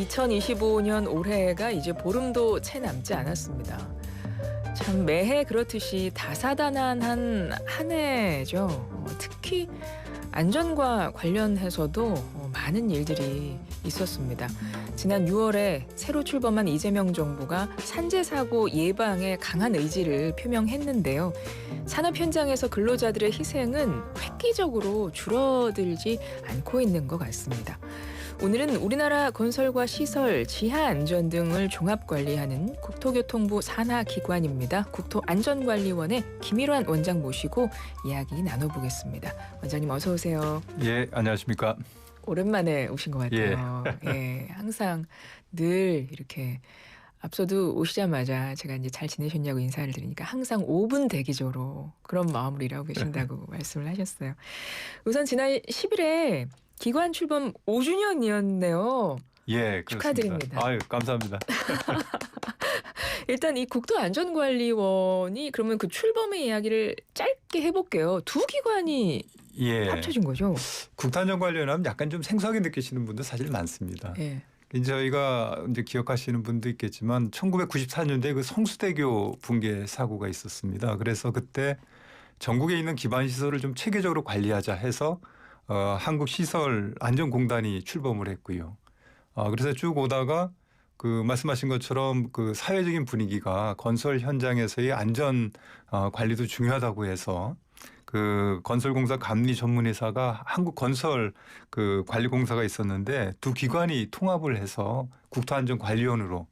2025년 올해가 이제 보름도 채 남지 않았습니다. 참 매해 그렇듯이 다사다난한 한 해죠. 특히 안전과 관련해서도 많은 일들이 있었습니다. 지난 6월에 새로 출범한 이재명 정부가 산재 사고 예방에 강한 의지를 표명했는데요. 산업 현장에서 근로자들의 희생은 획기적으로 줄어들지 않고 있는 것 같습니다. 오늘은 우리나라 건설과 시설, 지하 안전 등을 종합 관리하는 국토교통부 산하기관입니다. 국토안전관리원의 김일환 원장 모시고 이야기 나눠보겠습니다. 원장님 어서 오세요. 예, 안녕하십니까. 오랜만에 오신 것 같아요. 예, 항상 늘 이렇게 앞서도 오시자마자 제가 이제 잘 지내셨냐고 인사를 드리니까 항상 5분 대기조로 그런 마음으로 일하고 계신다고 말씀을 하셨어요. 우선 지난 10일에 기관 출범 5주년이었네요. 예, 그렇습니다. 축하드립니다. 아유, 감사합니다. 일단 이 국토안전관리원이 그러면 그 출범의 이야기를 짧게 해볼게요. 두 기관이 합쳐진 거죠? 국토안전관리원하면 약간 좀 생소하게 느끼시는 분도 사실 많습니다. 예. 이제 저희가 이제 기억하시는 분도 있겠지만 1994년도에 그 성수대교 붕괴 사고가 있었습니다. 그래서 그때 전국에 있는 기반 시설을 좀 체계적으로 관리하자 해서 한국시설안전공단이 출범을 했고요. 그래서 쭉 오다가 그 말씀하신 것처럼 그 사회적인 분위기가 건설 현장에서의 안전 관리도 중요하다고 해서 그 건설공사 감리 전문회사가 한국건설 그 관리공사가 있었는데 두 기관이 통합을 해서 국토안전관리원으로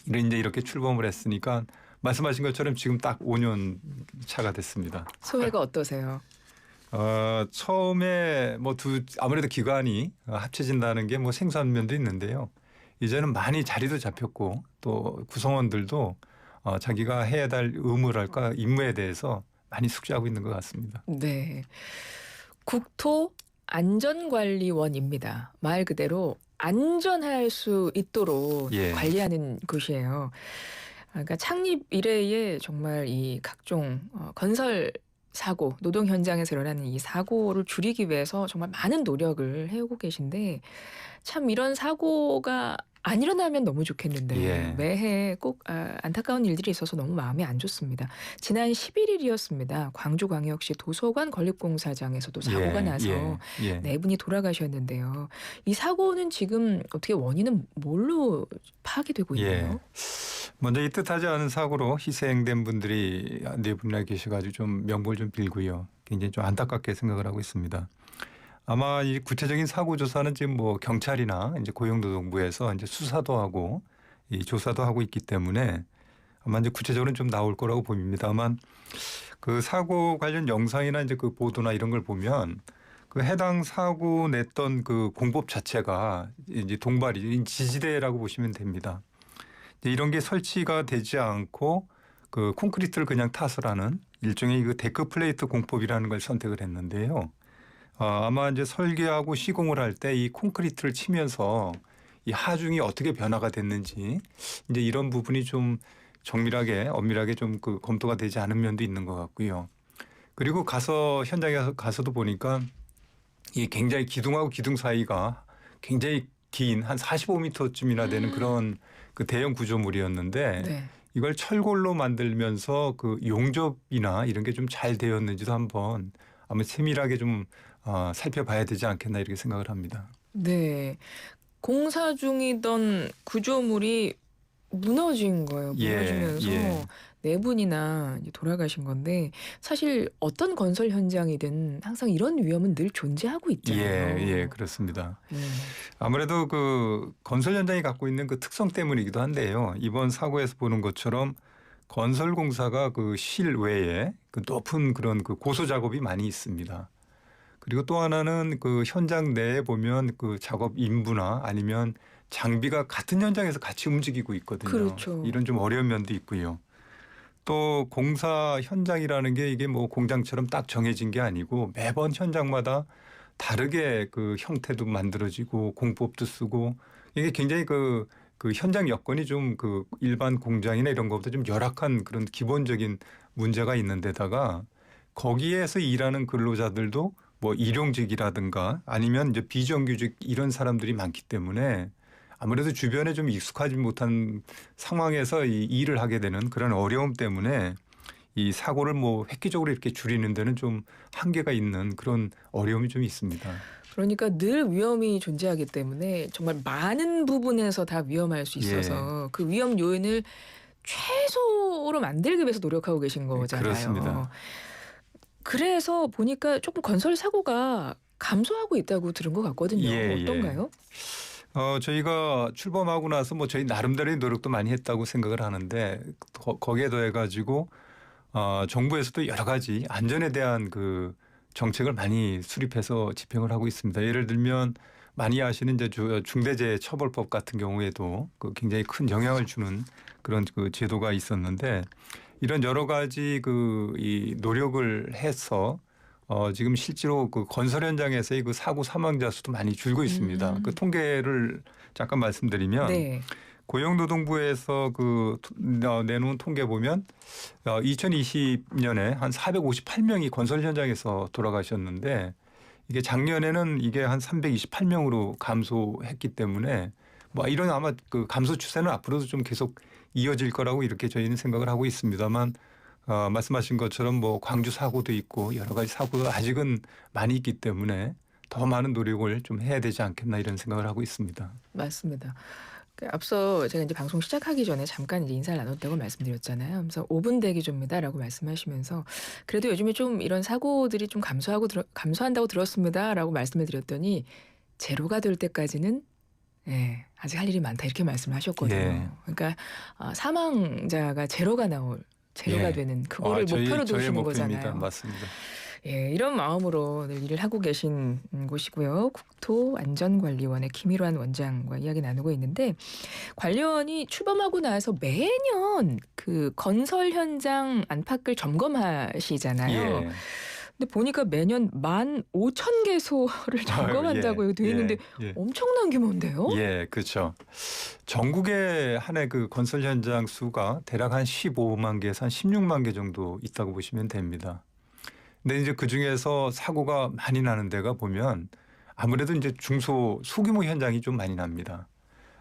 이제 이렇게 출범을 했으니까 말씀하신 것처럼 지금 딱 5년 차가 됐습니다. 소회가 어떠세요? 처음에 뭐 아무래도 기관이 합쳐진다는 게 뭐 생소한 면도 있는데요. 이제는 많이 자리도 잡혔고 또 구성원들도 자기가 해야 될 의무랄까 임무에 대해서 많이 숙지하고 있는 것 같습니다. 네, 국토안전관리원입니다. 말 그대로 안전할 수 있도록 관리하는 곳이에요. 그러니까 창립 이래에 정말 이 각종 건설 사고, 노동 현장에서 일어나는 이 사고를 줄이기 위해서 정말 많은 노력을 해오고 계신데 참 이런 사고가 안 일어나면 너무 좋겠는데 매해 꼭 안타까운 일들이 있어서 너무 마음이 안 좋습니다. 지난 11일이었습니다. 광주광역시 도서관 건립공사장에서도 사고가 나서 네 분이 돌아가셨는데요. 이 사고는 지금 어떻게 원인은 뭘로 파악이 되고 있나요? 먼저 이 뜻하지 않은 사고로 희생된 분들이 네 분이나 계셔가지고 좀 명복을 좀 빌고요. 굉장히 좀 안타깝게 생각을 하고 있습니다. 아마 이 구체적인 사고 조사는 지금 뭐 경찰이나 이제 고용노동부에서 이제 수사도 하고 이 조사도 하고 있기 때문에 아마 이제 구체적으로는 좀 나올 거라고 봅니다만 그 사고 관련 영상이나 이제 그 보도나 이런 걸 보면 그 해당 사고 냈던 그 공법 자체가 이제 동발이 지지대라고 보시면 됩니다. 이런 게 설치가 되지 않고 그 콘크리트를 그냥 탓을 하는 일종의 그 데크 플레이트 공법이라는 걸 선택을 했는데요. 아마 이제 설계하고 시공을 할 때 이 콘크리트를 치면서 이 하중이 어떻게 변화가 됐는지 이제 이런 부분이 좀 정밀하게 엄밀하게 좀 그 검토가 되지 않은 면도 있는 것 같고요. 그리고 현장에 가서도 보니까 이 굉장히 기둥하고 기둥 사이가 굉장히 긴 한 45m쯤이나 되는 그런 그 대형 구조물이었는데 이걸 철골로 만들면서 그 용접이나 이런 게 좀 잘 되었는지도 한번 아마 세밀하게 좀 살펴봐야 되지 않겠나 이렇게 생각을 합니다. 네, 공사 중이던 구조물이 무너진 거예요. 무너지면서 네 분이나 돌아가신 건데 사실 어떤 건설 현장이든 항상 이런 위험은 늘 존재하고 있잖아요. 예, 그렇습니다. 아무래도 그 건설 현장이 갖고 있는 그 특성 때문이기도 한데요. 이번 사고에서 보는 것처럼 건설공사가 그 실외에 그 높은 그런 그 고소 작업이 많이 있습니다. 그리고 또 하나는 그 현장 내에 보면 그 작업 인부나 아니면 장비가 같은 현장에서 같이 움직이고 있거든요. 그렇죠. 이런 좀 어려운 면도 있고요. 또 공사 현장이라는 게 이게 뭐 공장처럼 딱 정해진 게 아니고 매번 현장마다 다르게 그 형태도 만들어지고 공법도 쓰고 이게 굉장히 그 현장 여건이 좀 그 일반 공장이나 이런 것보다 좀 열악한 그런 기본적인 문제가 있는 데다가 거기에서 일하는 근로자들도 뭐 일용직이라든가 아니면 이제 비정규직 이런 사람들이 많기 때문에 아무래도 주변에 좀 익숙하지 못한 상황에서 이 일을 하게 되는 그런 어려움 때문에 이 사고를 뭐 획기적으로 이렇게 줄이는 데는 좀 한계가 있는 그런 어려움이 좀 있습니다. 그러니까 늘 위험이 존재하기 때문에 정말 많은 부분에서 다 위험할 수 있어서 그 위험 요인을 최소로 만들기 위해서 노력하고 계신 거잖아요. 그렇습니다. 그래서 보니까 조금 건설 사고가 감소하고 있다고 들은 것 같거든요. 어떤가요? 저희가 출범하고 나서 뭐 저희 나름대로의 노력도 많이 했다고 생각을 하는데 거기에 더해가지고 정부에서도 여러 가지 안전에 대한 그 정책을 많이 수립해서 집행을 하고 있습니다. 예를 들면 많이 아시는 이제 중대재해처벌법 같은 경우에도 그 굉장히 큰 영향을 주는 그런 그 제도가 있었는데 이런 여러 가지 이 노력을 해서 지금 실제로 그 건설 현장에서의 그 사고 사망자 수도 많이 줄고 있습니다. 그 통계를 잠깐 말씀드리면 네. 고용노동부에서 내놓은 통계 보면 2020년에 한 458명이 건설 현장에서 돌아가셨는데 이게 작년에는 이게 한 328명으로 감소했기 때문에 뭐 이런 아마 그 감소 추세는 앞으로도 좀 계속 이어질 거라고 이렇게 저희는 생각을 하고 있습니다만 말씀하신 것처럼 뭐 광주 사고도 있고 여러 가지 사고가 아직은 많이 있기 때문에 더 많은 노력을 좀 해야 되지 않겠나 이런 생각을 하고 있습니다. 맞습니다. 앞서 제가 이제 방송 시작하기 전에 잠깐 이제 인사를 나눴다고 말씀드렸잖아요. 그래서 5분 대기조입니다라고 말씀하시면서 그래도 요즘에 좀 이런 사고들이 좀 감소한다고 들었습니다라고 말씀을 드렸더니 제로가 될 때까지는 아직 할 일이 많다 이렇게 말씀을 하셨거든요. 예. 그러니까 사망자가 제로가 되는 그거를 목표로 저의 두시는 목표입니다. 거잖아요. 맞습니다. 이런 마음으로 늘 일을 하고 계신 곳이고요. 국토안전관리원의 김일환 원장과 이야기 나누고 있는데 관리원이 출범하고 나서 매년 그 건설 현장 안팎을 점검하시잖아요. 예. 근데 보니까 매년 15,000개소를 점검한다고 되어 있는데 엄청난 규모인데요? 예, 그렇죠. 전국에 한 해 그 건설 현장 수가 대략 한 15만 개에서 한 16만 개 정도 있다고 보시면 됩니다. 근데 이제 그 중에서 사고가 많이 나는 데가 보면 아무래도 이제 소규모 현장이 좀 많이 납니다.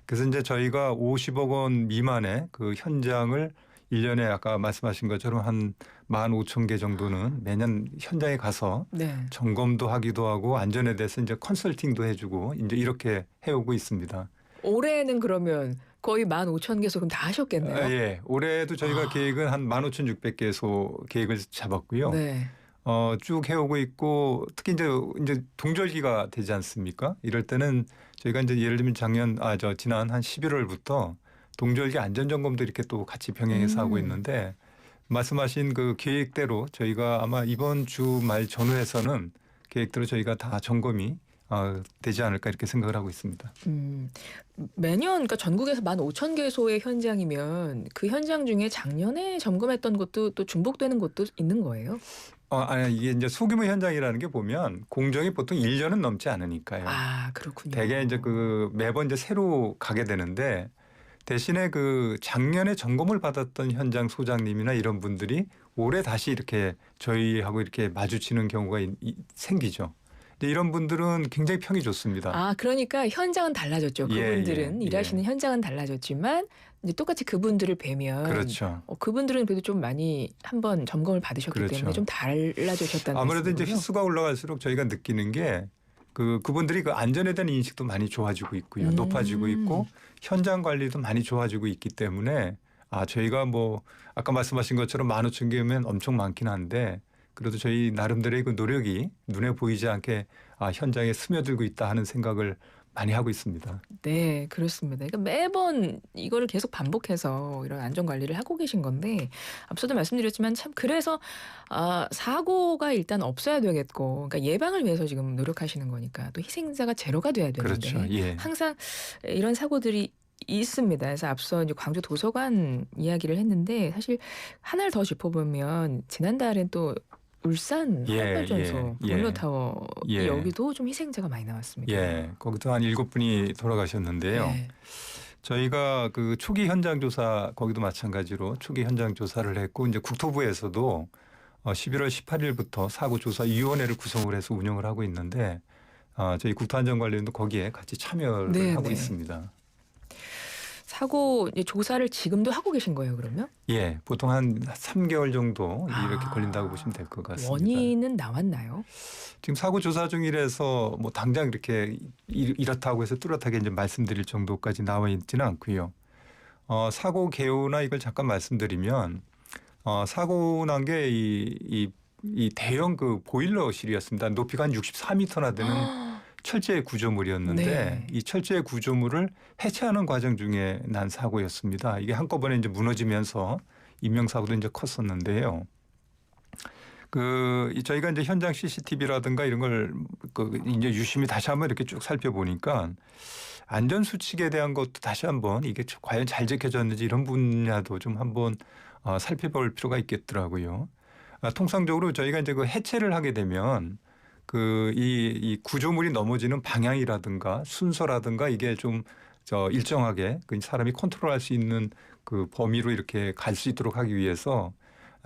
그래서 이제 저희가 50억 원 미만의 그 현장을 1년에 아까 말씀하신 것처럼 한 15,000개 정도는 매년 현장에 가서 점검도 하기도 하고 안전에 대해서 이제 컨설팅도 해주고 이제 이렇게 해오고 있습니다. 올해는 그러면 거의 15,000개소 그럼 다 하셨겠네요. 예, 올해도 저희가 계획은 한 15,600개소 계획을 잡았고요. 쭉 해오고 있고 특히 이제 동절기가 되지 않습니까? 이럴 때는 저희가 이제 예를 들면 지난 한 11월부터 동절기 안전점검도 이렇게 또 같이 병행해서 하고 있는데 말씀하신 그 계획대로 저희가 아마 이번 주 말 전후에서는 계획대로 저희가 다 점검이 되지 않을까 이렇게 생각을 하고 있습니다. 매년 그러니까 전국에서 15,000개소의 현장이면 그 현장 중에 작년에 점검했던 곳도 또 중복되는 곳도 있는 거예요? 이게 이제 소규모 현장이라는 게 보면 공정이 보통 1년은 넘지 않으니까요. 그렇군요. 대개 이제 매번 이제 새로 가게 되는데 대신에 그 작년에 점검을 받았던 현장 소장님이나 이런 분들이 올해 다시 이렇게 저희하고 이렇게 마주치는 경우가 생기죠. 이런 분들은 굉장히 평이 좋습니다. 그러니까 현장은 달라졌죠. 그분들은 일하시는 현장은 달라졌지만 이제 똑같이 그분들을 뵈면 그렇죠. 그분들은 그래도 좀 많이 한번 점검을 받으셨기 때문에 좀 달라지셨다는 아무래도 말씀이군요. 이제 횟수가 올라갈수록 저희가 느끼는 게 그분들이 그 안전에 대한 인식도 많이 좋아지고 있고요. 높아지고 있고 현장 관리도 많이 좋아지고 있기 때문에 저희가 뭐 아까 말씀하신 것처럼 15,000개면 엄청 많긴 한데 그래도 저희 나름대로의 그 노력이 눈에 보이지 않게 현장에 스며들고 있다 하는 생각을 많이 하고 있습니다. 네, 그렇습니다. 그러니까 매번 이거를 계속 반복해서 이런 안전 관리를 하고 계신 건데 앞서도 말씀드렸지만 참 그래서 사고가 일단 없어야 되겠고 그러니까 예방을 위해서 지금 노력하시는 거니까 또 희생자가 제로가 돼야 되는데 그렇죠. 항상 이런 사고들이 있습니다. 그래서 앞서 이제 광주 도서관 이야기를 했는데 사실 하나를 더 짚어보면 지난달엔 또 울산 핵발전소 보일러타워 여기도 좀 희생자가 많이 나왔습니다. 거기도 한 7분이 돌아가셨는데요. 저희가 그 초기 현장 조사 거기도 마찬가지로 초기 현장 조사를 했고 이제 국토부에서도 11월 18일부터 사고조사위원회를 구성을 해서 운영을 하고 있는데 저희 국토안전관리원도 거기에 같이 참여를 하고 있습니다. 사고 이제 조사를 지금도 하고 계신 거예요, 그러면? 예, 보통 한 3개월 정도 이렇게 아, 걸린다고 보시면 될 것 같습니다. 원인은 나왔나요? 지금 사고 조사 중이라서 뭐 당장 이렇게 이렇다고 해서 뚜렷하게 이제 말씀드릴 정도까지 나와 있지는 않고요. 사고 개요나 이걸 잠깐 말씀드리면 사고 난 게 이 대형 그 보일러실이었습니다. 높이가 한 64m나 되는 철제 구조물이었는데 네. 이 철제 구조물을 해체하는 과정 중에 난 사고였습니다. 이게 한꺼번에 이제 무너지면서 인명사고도 이제 컸었는데요. 저희가 이제 현장 CCTV라든가 이런 걸 이제 유심히 다시 한번 이렇게 쭉 살펴보니까 안전 수칙에 대한 것도 다시 한번 이게 과연 잘 지켜졌는지 이런 분야도 좀 한번 살펴볼 필요가 있겠더라고요. 통상적으로 저희가 이제 그 해체를 하게 되면 이 구조물이 넘어지는 방향이라든가 순서라든가 이게 좀 일정하게 그 사람이 컨트롤할 수 있는 그 범위로 이렇게 갈 수 있도록 하기 위해서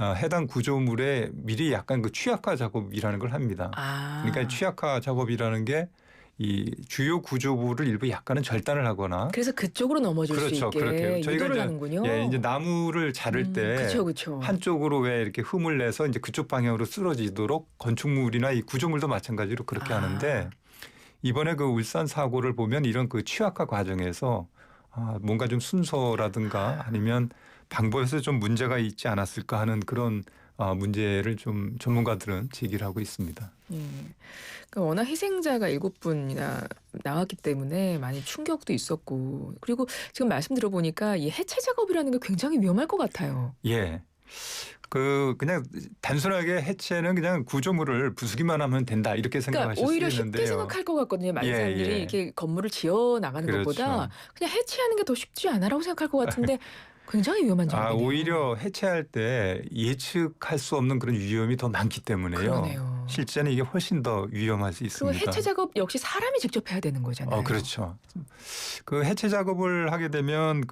해당 구조물에 미리 약간 그 취약화 작업이라는 걸 합니다. 그러니까 취약화 작업이라는 게 이 주요 구조물을 일부 약간은 절단을 하거나 그래서 그쪽으로 넘어질 수 그렇죠. 있게 그렇게 저희가 유도를 이제 하는군요. 이제 나무를 자를 때 그렇죠, 그렇죠. 한쪽으로 왜 이렇게 흠을 내서 이제 그쪽 방향으로 쓰러지도록 건축물이나 이 구조물도 마찬가지로 그렇게 하는데 이번에 그 울산 사고를 보면 이런 그 취약화 과정에서 뭔가 좀 순서라든가 아니면 방법에서 좀 문제가 있지 않았을까 하는 그런 문제를 좀 전문가들은 제기를 하고 있습니다. 그러니까 워낙 희생자가 7분이나 나왔기 때문에 많이 충격도 있었고 그리고 지금 말씀 들어보니까 이 해체 작업이라는 게 굉장히 위험할 것 같아요. 예. 그냥 단순하게 해체는 그냥 구조물을 부수기만 하면 된다 이렇게 그러니까 생각하실 수 오히려 있는데요. 쉽게 생각할 것 같거든요. 많은 예, 사람들이 예. 이렇게 건물을 지어 나가는 그렇죠. 것보다 그냥 해체하는 게 더 쉽지 않아라고 생각할 것 같은데 굉장히 위험한 작업이네요. 오히려 해체할 때 예측할 수 없는 그런 위험이 더 많기 때문에요. 그러네요. 실제는 이게 훨씬 더 위험할 수 그리고 있습니다. 해체 작업 역시 사람이 직접 해야 되는 거잖아요. 그렇죠. 그 해체 작업을 하게 되면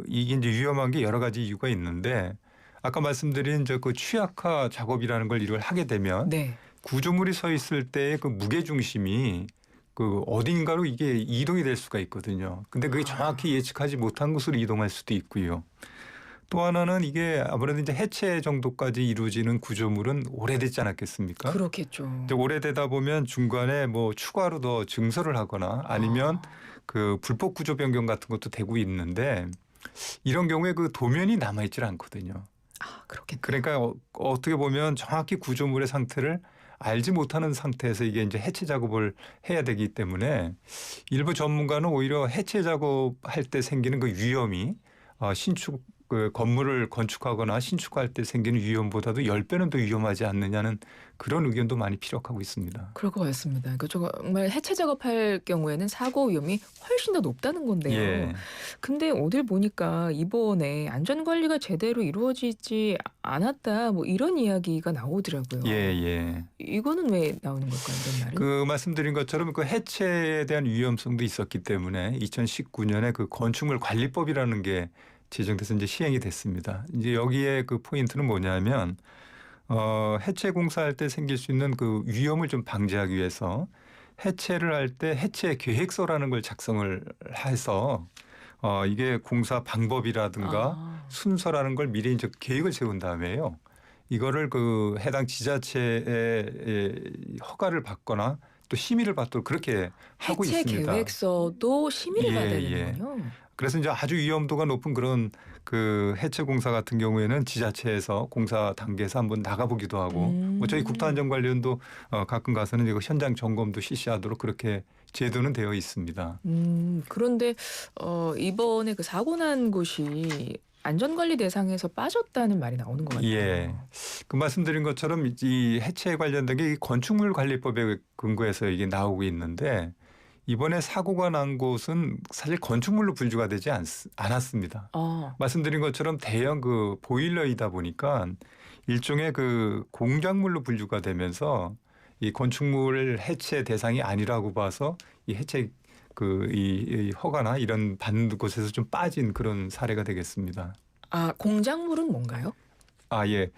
이게 이제 위험한 게 여러 가지 이유가 있는데 아까 말씀드린 그 취약화 작업이라는 걸 이걸 하게 되면 네. 구조물이 서 있을 때의 그 무게 중심이 어딘가로 이게 이동이 될 수가 있거든요. 근데 그게 정확히 예측하지 못한 곳으로 이동할 수도 있고요. 또 하나는 이게 아무래도 이제 해체 정도까지 이루어지는 구조물은 오래됐지 않았겠습니까? 그렇겠죠. 이제 오래되다 보면 중간에 뭐 추가로 더 증설을 하거나 아니면 그 불법 구조 변경 같은 것도 되고 있는데 이런 경우에 그 도면이 남아있질 않거든요. 그렇겠네요. 그러니까 어떻게 보면 정확히 구조물의 상태를 알지 못하는 상태에서 이게 이제 해체 작업을 해야 되기 때문에 일부 전문가는 오히려 해체 작업할 때 생기는 그 위험이 신축 건물을 건축하거나 신축할 때 생기는 위험보다도 10배는 더 위험하지 않느냐는 그런 의견도 많이 피력하고 있습니다. 그럴 것 같습니다. 그러니까 정말 해체 작업할 경우에는 사고 위험이 훨씬 더 높다는 건데요. 예. 근데 어딜 보니까 이번에 안전관리가 제대로 이루어지지 않았다 뭐 이런 이야기가 나오더라고요. 예. 이거는 왜 나오는 걸까요? 이런 말은? 말씀드린 것처럼 그 해체에 대한 위험성도 있었기 때문에 2019년에 그 건축물 관리법이라는 게 제정돼서 이제 시행이 됐습니다. 이제 여기에 그 포인트는 뭐냐면 해체 공사할 때 생길 수 있는 그 위험을 좀 방지하기 위해서 해체를 할 때 해체 계획서라는 걸 작성을 해서 이게 공사 방법이라든가 순서라는 걸 미리 이제 계획을 세운 다음에요. 이거를 그 해당 지자체의 허가를 받거나 또 심의를 받도록 그렇게 하고 해체 있습니다. 계획서도 심의를 받아야 예. 되는군요. 그래서 이제 아주 위험도가 높은 그런 그 해체 공사 같은 경우에는 지자체에서 공사 단계에서 한번 나가보기도 하고 뭐 저희 국토안전관리원도 가끔 가서는 이거 현장 점검도 실시하도록 그렇게 제도는 되어 있습니다. 그런데 이번에 그 사고 난 곳이 안전관리 대상에서 빠졌다는 말이 나오는 것 같아요. 예. 그 말씀드린 것처럼 이 해체에 관련된 게 이 건축물 관리법에 근거해서 이게 나오고 있는데 이번에 사고가 난 곳은 사실 건축물로 분류가 되지 않았습니다. 말씀드린 것처럼 대형 그 보일러이다 보니까 일종의 그 공작물로 분류가 되면서 이 건축물 해체 대상이 아니라고 봐서 이 해체 이 허가나 이런 받는 곳에서 좀 빠진 그런 사례가 되겠습니다. 공작물은 뭔가요? 예.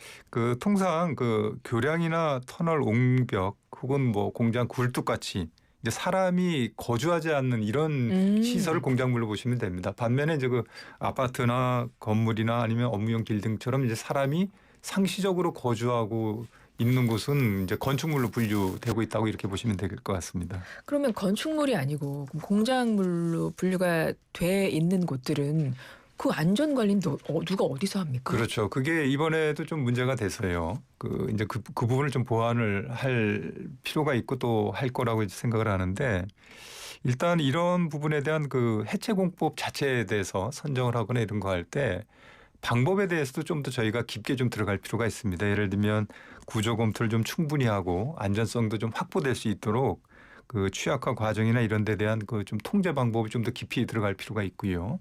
통상 그 교량이나 터널 옹벽 혹은 뭐 공장 굴뚝같이 이제 사람이 거주하지 않는 이런 시설을 공작물로 보시면 됩니다. 반면에 이제 그 아파트나 건물이나 아니면 업무용 빌딩처럼 이제 사람이 상시적으로 거주하고 있는 곳은 이제 건축물로 분류되고 있다고 이렇게 보시면 될 것 같습니다. 그러면 건축물이 아니고 공작물로 분류가 돼 있는 곳들은 그 안전 관리는 누가 어디서 합니까? 그렇죠. 그게 이번에도 좀 문제가 돼서요. 그 이제 그 부분을 좀 보완을 할 필요가 있고 또 할 거라고 생각을 하는데 일단 이런 부분에 대한 그 해체 공법 자체에 대해서 선정을 하거나 이런 거 할 때 방법에 대해서도 좀 더 저희가 깊게 좀 들어갈 필요가 있습니다. 예를 들면 구조 검토를 좀 충분히 하고 안전성도 좀 확보될 수 있도록 그 취약화 과정이나 이런 데 대한 그 좀 통제 방법이 좀 더 깊이 들어갈 필요가 있고요.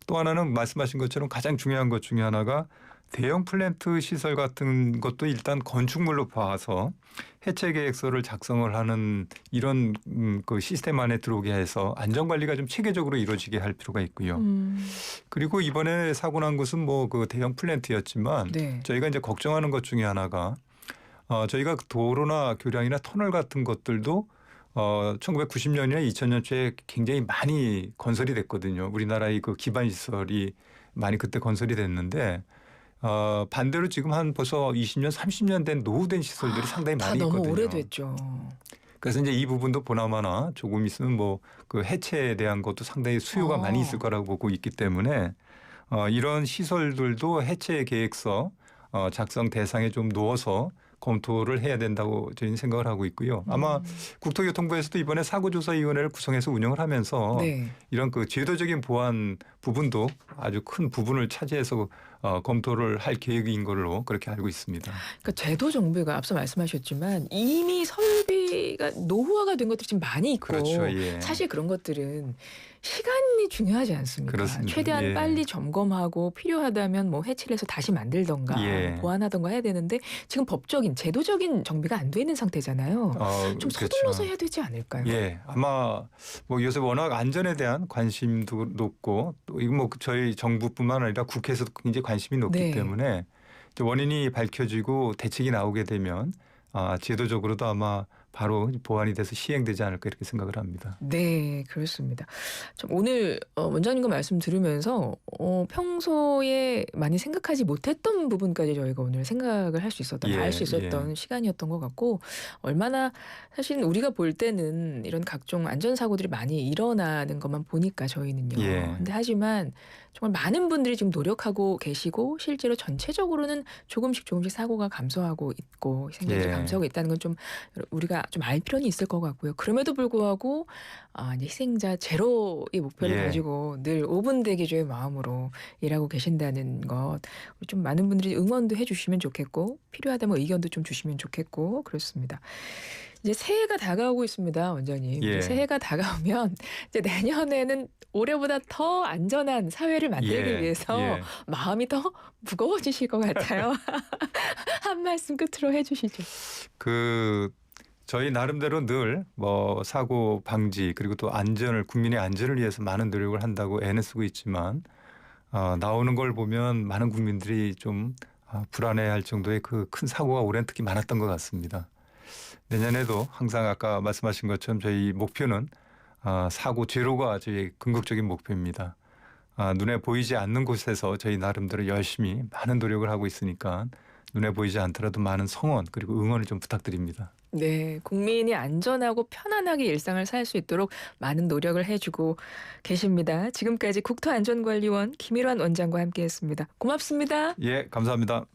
또 하나는 말씀하신 것처럼 가장 중요한 것 중에 하나가 대형 플랜트 시설 같은 것도 일단 건축물로 봐서 해체 계획서를 작성을 하는 이런 그 시스템 안에 들어오게 해서 안전 관리가 좀 체계적으로 이루어지게 할 필요가 있고요. 그리고 이번에 사고 난 곳은 뭐 그 대형 플랜트였지만 네. 저희가 이제 걱정하는 것 중에 하나가 저희가 도로나 교량이나 터널 같은 것들도 1990년이나 2000년 초에 굉장히 많이 건설이 됐거든요. 우리나라의 그 기반 시설이 많이 그때 건설이 됐는데 반대로 지금 한 벌써 20년, 30년 된 노후된 시설들이 상당히 많이 다 있거든요. 너무 오래됐죠. 그래서 이제 이 부분도 보나마나 조금 있으면 뭐 그 해체에 대한 것도 상당히 수요가 많이 있을 거라고 보고 있기 때문에 이런 시설들도 해체 계획서 작성 대상에 좀 넣어서 검토를 해야 된다고 저희는 생각을 하고 있고요. 아마 국토교통부에서도 이번에 사고조사위원회를 구성해서 운영을 하면서 네. 이런 그 제도적인 보완 부분도 아주 큰 부분을 차지해서 검토를 할 계획인 걸로 그렇게 알고 있습니다. 그러니까 제도 정비가 앞서 말씀하셨지만 이미 설비가 노후화가 된 것들이 지금 많이 있고 그렇죠. 예. 사실 그런 것들은 시간이 중요하지 않습니까? 그렇습니다. 최대한 예. 빨리 점검하고 필요하다면 뭐 해체를 해서 다시 만들던가 예. 보완하던가 해야 되는데 지금 법적인 제도적인 정비가 안 돼 있는 상태잖아요. 좀 서둘러서 그렇죠. 해야 되지 않을까요? 예, 아마 뭐 요새 워낙 안전에 대한 관심도 높고 또 이거 뭐 저희 정부뿐만 아니라 국회에서도 굉장히 관심이 높기 네. 때문에 이제 원인이 밝혀지고 대책이 나오게 되면 제도적으로도 아마 바로 보완이 돼서 시행되지 않을까 이렇게 생각을 합니다. 네, 그렇습니다. 참 오늘 원장님과 말씀 들으면서 평소에 많이 생각하지 못했던 부분까지 저희가 오늘 생각을 할 수 있었던, 예, 알 수 있었던 시간이었던 것 같고 얼마나 사실 우리가 볼 때는 이런 각종 안전사고들이 많이 일어나는 것만 보니까 저희는요. 예. 근데 하지만 정말 많은 분들이 지금 노력하고 계시고 실제로 전체적으로는 조금씩 사고가 감소하고 있고 생존들이 예. 감소하고 있다는 건 좀 우리가 좀 알 필요는 있을 것 같고요. 그럼에도 불구하고 이제 희생자 제로의 목표를 예. 가지고 늘 5분 대기조의 마음으로 일하고 계신다는 것 우리 좀 많은 분들이 응원도 해주시면 좋겠고 필요하다면 의견도 좀 주시면 좋겠고 그렇습니다. 이제 새해가 다가오고 있습니다, 원장님. 예. 새해가 다가오면 이제 내년에는 올해보다 더 안전한 사회를 만들기 위해서 마음이 더 무거워지실 것 같아요. 한 말씀 끝으로 해주시죠. 저희 나름대로 늘 뭐 사고 방지 그리고 또 국민의 안전을 위해서 많은 노력을 한다고 애는 쓰고 있지만 나오는 걸 보면 많은 국민들이 좀 불안해할 정도의 그 큰 사고가 올해는 특히 많았던 것 같습니다. 내년에도 항상 아까 말씀하신 것처럼 저희 목표는 사고 제로가 저희 궁극적인 목표입니다. 눈에 보이지 않는 곳에서 저희 나름대로 열심히 많은 노력을 하고 있으니까 눈에 보이지 않더라도 많은 성원 그리고 응원을 좀 부탁드립니다. 네, 국민이 안전하고 편안하게 일상을 살 수 있도록 많은 노력을 해주고 계십니다. 지금까지 국토안전관리원 김일환 원장과 함께했습니다. 고맙습니다. 예, 감사합니다.